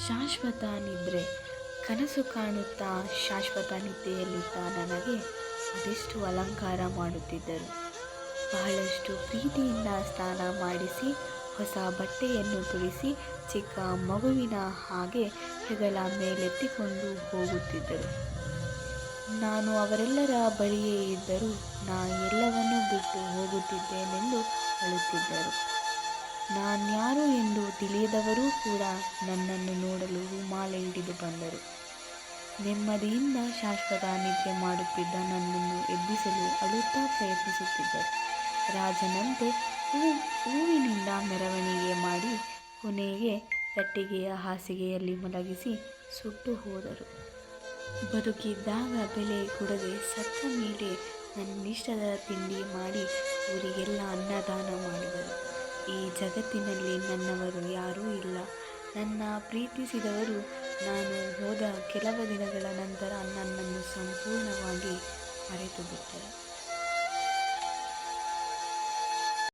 ಶಾಶ್ವತ ನಿದ್ರೆ. ಕನಸು ಕಾಣುತ್ತಾ ಶಾಶ್ವತ ನಿದ್ದೆಯಲ್ಲಿದ್ದ ನನಗೆ ಅದೆಷ್ಟು ಅಲಂಕಾರ ಮಾಡುತ್ತಿದ್ದರು. ಬಹಳಷ್ಟು ಪ್ರೀತಿಯಿಂದ ಸ್ನಾನ ಮಾಡಿಸಿ, ಹೊಸ ಬಟ್ಟೆಯನ್ನು ತೊಡಿಸಿ, ಚಿಕ್ಕ ಮಗುವಿನ ಹಾಗೆ ಹೆಗಲ ಮೇಲೆತ್ತಿಕೊಂಡು ಹೋಗುತ್ತಿದ್ದರು. ನಾನು ಅವರೆಲ್ಲರ ಬಳಿಯೇ ಇದ್ದರೂ ನಾ ಎಲ್ಲವನ್ನೂ ಬಿಟ್ಟು ಹೋಗುತ್ತಿದ್ದೇನೆಂದು ಅಳುತ್ತಿದ್ದರು. ನಾನ್ಯಾರು ಎಂದು ತಿಳಿಯದವರೂ ಕೂಡ ನನ್ನನ್ನು ನೋಡಲು ಮಾಲೆ ಹಿಡಿದು ಬಂದರು. ನೆಮ್ಮದಿಯಿಂದ ಶಾಶ್ವತ ನಿದ್ರೆ ಮಾಡುತ್ತಿದ್ದ ನನ್ನನ್ನು ಎಬ್ಬಿಸಲು ಅಳುತ್ತಾ ಪ್ರಯತ್ನಿಸುತ್ತಿದ್ದರು. ರಾಜನಂತೆ ಹೂವಿನಿಂದ ಮೆರವಣಿಗೆ ಮಾಡಿ ಕೊನೆಗೆ ಕಟ್ಟಿಗೆಯ ಹಾಸಿಗೆಯಲ್ಲಿ ಮಲಗಿಸಿ ಸುಟ್ಟು ಹೋದರು. ಬದುಕಿದ್ದಾಗ ಬೆಲೆ ಕೊಡದೆ ಸತ್ತ ಮೇಲೆ ನನ್ನಿಷ್ಟದ ತಿಂಡಿ ಮಾಡಿ ಊರಿಗೆಲ್ಲ ಅನ್ನದಾನ ಮಾಡಿದರು. ಈ ಜಗತ್ತಿನಲ್ಲಿ ನನ್ನವರು ಯಾರೂ ಇಲ್ಲ. ನನ್ನ ಪ್ರೀತಿಸಿದವರು ನಾನು ಹೋದ ಕೆಲವು ದಿನಗಳ ನಂತರ ನನ್ನನ್ನು